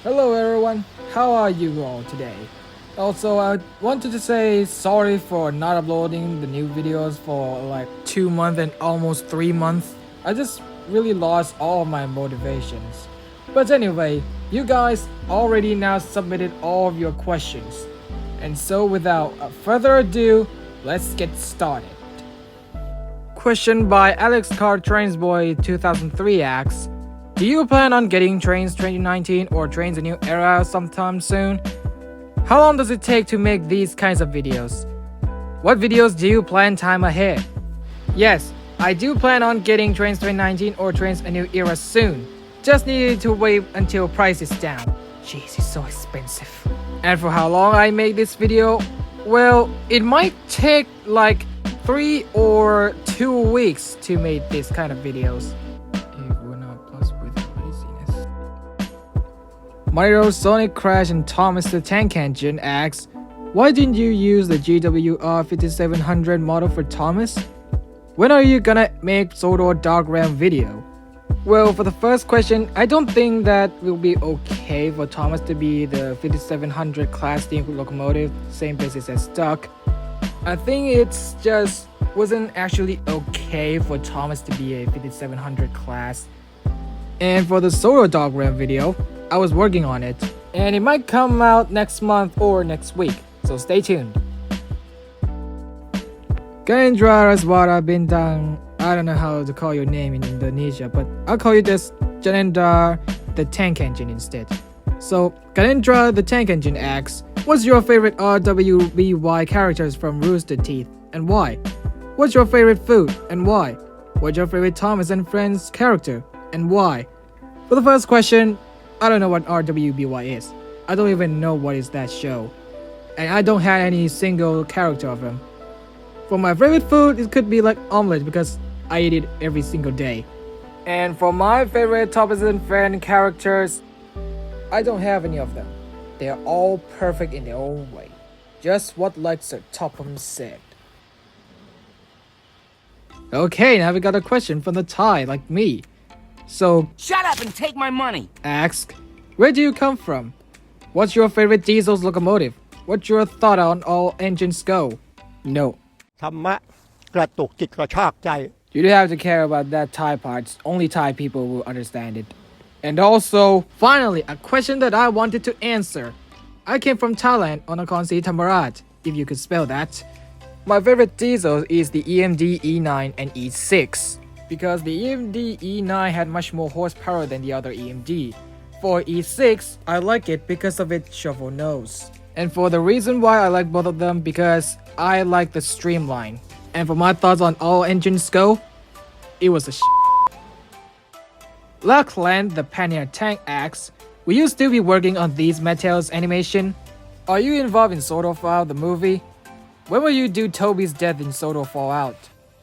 Hello everyone, how are you all today? Also, I wanted to say sorry for not uploading the new videos for like 2 months and almost 3 months. I just really lost all of my motivations. But anyway, you guys already now submitted all of your questions. And so without further ado, let's get started. Question by Alex Car Trainsboy 2003 asks, do you plan on getting Trains 2019 or Trains a New Era sometime soon? How long does it take to make these kinds of videos? What videos do you plan time ahead? Yes, I do plan on getting Trains 2019 or Trains a New Era soon. Just needed to wait until price is down. Jeez, it's so expensive. And for how long I make this video? Well, it might take like 3 or 2 weeks to make this kind of videos. Mario Sonic Crash and Thomas the Tank Engine asks, why didn't you use the GWR 5700 model for Thomas? When are you gonna make Sodor Dark Ram video? Well, for the first question, I don't think that will be okay for Thomas to be the 5700 class steam locomotive, same basis as stock. I think it's just wasn't actually okay for Thomas to be a 5700 class. And for the Sodor Dark Ram video, I was working on it, and it might come out next month or next week, so stay tuned. Ganendra Raswara Bintang, I don't know how to call your name in Indonesia, but I'll call you just Ganendra the Tank Engine instead. So, Ganendra the Tank Engine asks, what's your favorite RWBY characters from Rooster Teeth, and why? What's your favorite food, and why? What's your favorite Thomas and Friends character, and why? For the first question, I don't know what RWBY is. I don't even know what is that show. And I don't have any single character of them. For my favorite food, it could be like omelette because I eat it every single day. And for my favorite Thomas and Friend characters, I don't have any of them. They are all perfect in their own way. Just what like Sir Topham said. Okay, now we got a question from the Thai like me. So, shut up and take my money. Ask, where do you come from? What's your favorite diesel's locomotive? What's your thought on all engines go? No. ธรรมะกระตุกจิตกระชากใจ You don't have to care about that Thai parts. Only Thai people will understand it. And also, finally, a question that I wanted to answer. I came from Thailand on a Konsi Tamarat, if you could spell that. My favorite diesel is the EMD E9 and E6. Because the EMD E9 had much more horsepower than the other EMD. For E6, I like it because of its shovel nose. And for the reason why I like both of them, because I like the streamline. And for my thoughts on all engines go, it was a Luckland the Pioneer Tank asks, will you still be working on these Mattel's animation? Are you involved in Sodor Fallout the movie? When will you do Toby's death in Sodor Fallout?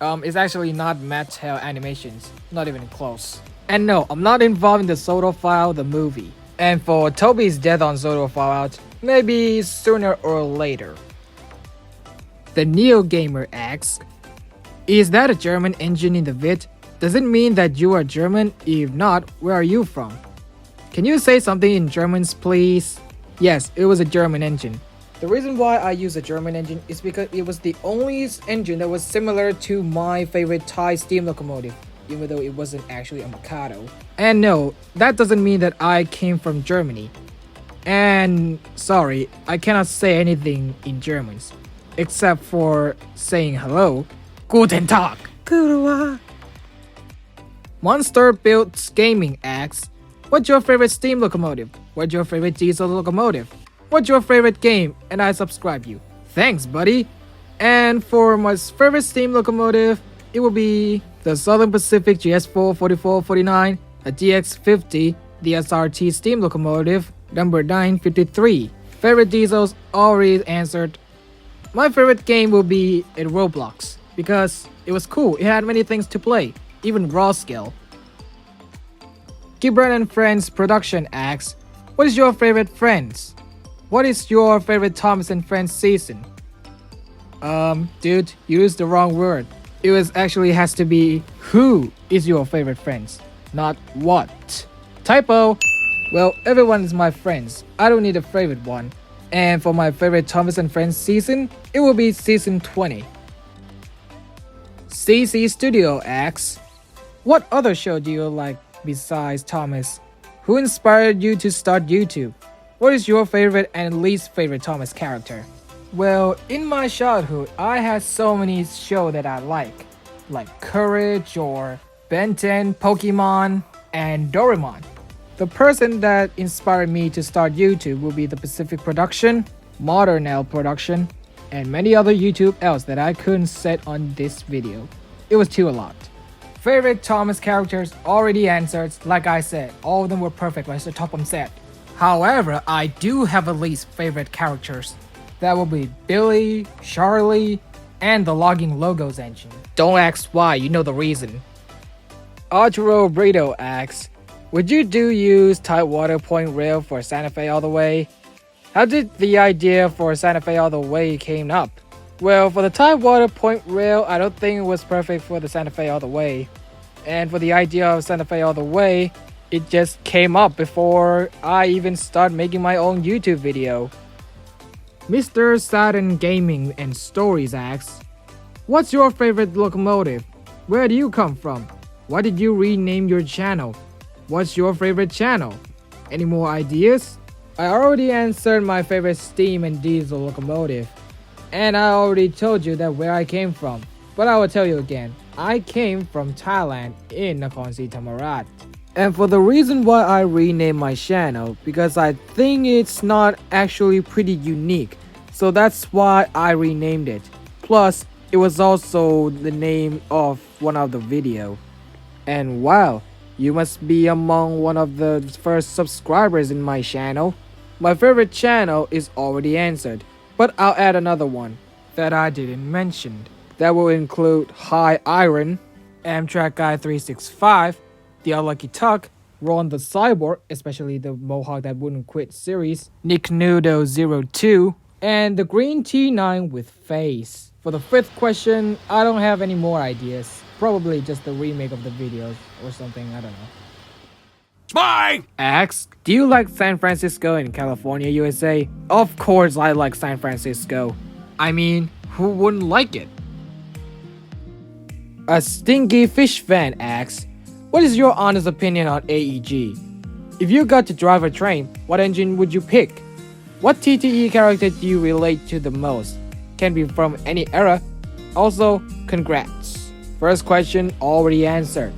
It's actually not Mattel animations, not even close. And no, I'm not involved in the Sodor Fallout the movie. And for Toby's death on Sodor Fallout, maybe sooner or later. The Neo Gamer asks, is that a German engine in the vid? Does it mean that you are German? If not, where are you from? Can you say something in German, please? Yes, it was a German engine. The reason why I use a German engine is because it was the only engine that was similar to my favorite Thai steam locomotive, even though it wasn't actually a Mikado. And no, that doesn't mean that I came from Germany. And sorry, I cannot say anything in German, except for saying hello. Guten Tag. Monster Built Gaming asks, what's your favorite steam locomotive? What's your favorite diesel locomotive? What's your favorite game? And I subscribe you. Thanks, buddy. And for my favorite steam locomotive, it will be the Southern Pacific GS4 4449, a DX50, the SRT steam locomotive, number 953. Favorite diesels already answered. My favorite game will be in Roblox because it was cool. It had many things to play, even raw skill. Gibran and Friends Production asks, what is your favorite Friends? What is your favorite Thomas and Friends season? Dude, you used the wrong word. It was actually has to be who is your favorite friends, not what. Typo! Well, everyone is my friends. I don't need a favorite one. And for my favorite Thomas and Friends season, it will be season 20. CC Studio asks, what other show do you like besides Thomas? Who inspired you to start YouTube? What is your favorite and least favorite Thomas character? Well, in my childhood, I had so many shows that I like Courage or Ben 10, Pokemon, and Doraemon. The person that inspired me to start YouTube will be the Pacific Production, Modern L Production, and many other YouTube else that I couldn't set on this video. It was too a lot. Favorite Thomas characters already answered. Like I said, all of them were perfect like the top of them said. However, I do have a least favorite characters. That will be Billy, Charlie, and the logging logos engine. Don't ask why, you know the reason. Arturo Brito asks, would you use Tidewater Point Rail for Santa Fe All the Way? How did the idea for Santa Fe All the Way came up? Well, for the Tidewater Point Rail, I don't think it was perfect for the Santa Fe All the Way. And for the idea of Santa Fe All the Way, it just came up before I even started making my own YouTube video. Mr. Saturn Gaming and Stories asks, what's your favorite locomotive? Where do you come from? Why did you rename your channel? What's your favorite channel? Any more ideas? I already answered my favorite steam and diesel locomotive. And I already told you that where I came from. But I will tell you again. I came from Thailand in Nakhon Si Thammarat. And for the reason why I renamed my channel, because I think it's not actually pretty unique. So that's why I renamed it. Plus, it was also the name of one of the video. And wow, you must be among one of the first subscribers in my channel. My favorite channel is already answered, but I'll add another one that I didn't mention. That will include High Iron, Amtrak Guy 365, The Unlucky Tuck, Ron the Cyborg, especially the Mohawk That Wouldn't Quit series, Nick Nudo 02, and the Green T9 with Face. For the fifth question, I don't have any more ideas. Probably just the remake of the videos or something, I don't know. Bye! Asks, do you like San Francisco in California, USA? Of course I like San Francisco. I mean, who wouldn't like it? A Stinky Fish fan asks, what is your honest opinion on AEG? If you got to drive a train, what engine would you pick? What TTE character do you relate to the most? Can be from any era. Also, congrats. First question already answered.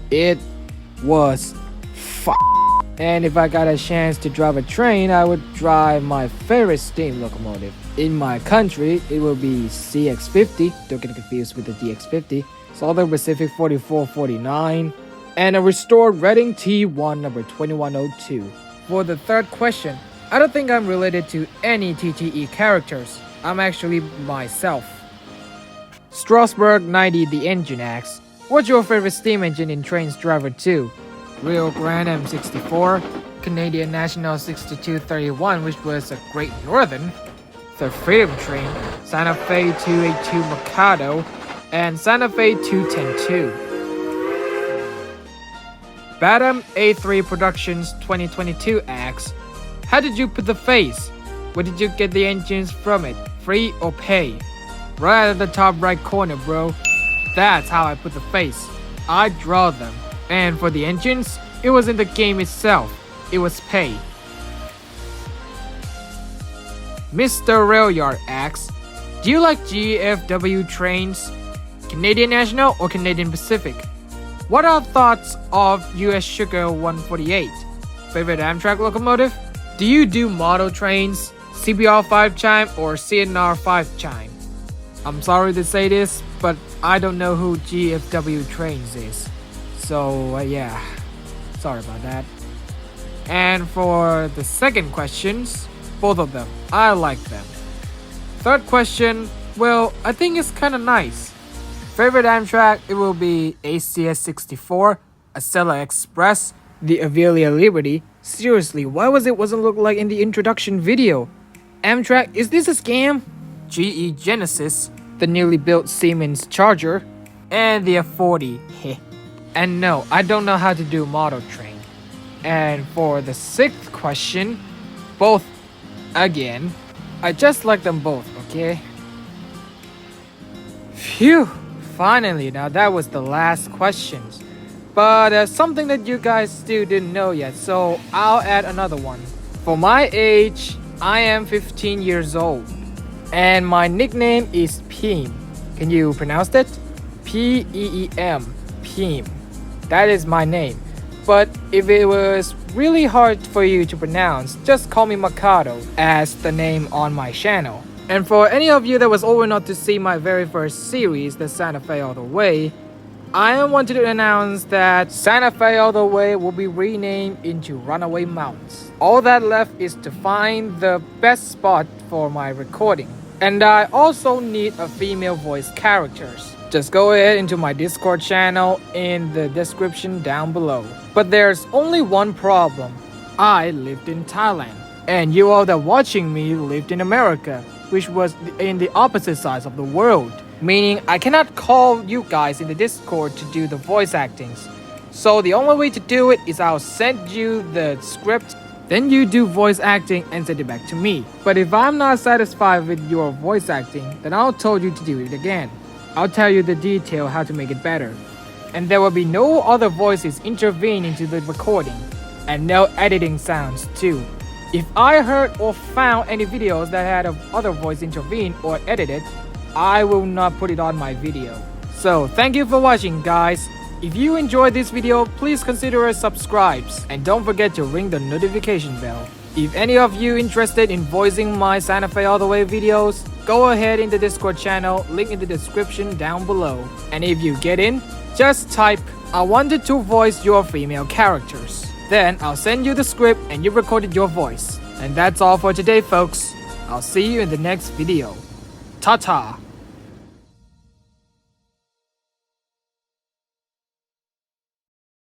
It was And if I got a chance to drive a train, I would drive my favorite steam locomotive. In my country, it will be CX-50, don't get confused with the DX-50, Southern Pacific 4449, and a restored Reading T1 number 2102. For the third question, I don't think I'm related to any TTE characters. I'm actually myself. Strasbourg 90 the Engine asks, what's your favorite steam engine in Trains Driver 2? Rio Grande M64, Canadian National 6231, which was a Great Northern, the Freedom Train, Santa Fe 282 Mikado, and Santa Fe 2102. Badam A3 Productions 2022 asks, how did you put the face? Where did you get the engines from it? Free or pay? Right at the top right corner, bro. That's how I put the face. I draw them. And for the engines, it was in the game itself. It was pay. Mr. Railyard asks, do you like GFW trains? Canadian National or Canadian Pacific? What are thoughts of US Sugar 148? Favorite Amtrak locomotive? Do you do model trains, CBR 5 chime or CNR 5 chime? I'm sorry to say this, but I don't know who GFW trains is. So yeah, sorry about that. And for the second questions, both of them, I like them. Third question, well, I think it's kind of nice. Favorite Amtrak, it will be ACS 64, Acela Express, the Avelia Liberty. Seriously, why wasn't look like in the introduction video? Amtrak, is this a scam? GE Genesis, the newly built Siemens Charger, and the F40. And no, I don't know how to do model train. And for the sixth question, both again. I just like them both, okay? Phew! Finally, now that was the last questions. But there's something that you guys still didn't know yet, so I'll add another one. For my age, I am 15 years old. And my nickname is Peem. Can you pronounce that? P-E-E-M. Peem. That is my name. But if it was really hard for you to pronounce, just call me Mikado as the name on my channel. And for any of you that was old enough to see my very first series, the Santa Fe All the Way, I wanted to announce that Santa Fe All the Way will be renamed into Runaway Mountains. All that left is to find the best spot for my recording. And I also need a female voice characters. Just go ahead into my Discord channel in the description down below. But there's only one problem. I lived in Thailand. And you all that watching me lived in America, which was in the opposite sides of the world. Meaning I cannot call you guys in the Discord to do the voice actings. So the only way to do it is I'll send you the script, then you do voice acting and send it back to me. But if I'm not satisfied with your voice acting, then I'll tell you to do it again. I'll tell you the detail how to make it better. And there will be no other voices intervene into the recording. And no editing sounds too. If I heard or found any videos that had other voice intervene or edited, I will not put it on my video. So thank you for watching, guys. If you enjoyed this video, please consider subscribes and don't forget to ring the notification bell. If any of you interested in voicing my Santa Fe All the Way videos, go ahead in the Discord channel, link in the description down below. And if you get in, just type, I wanted to voice your female characters. Then I'll send you the script and you recorded your voice. And that's all for today, folks. I'll see you in the next video. Ta-ta!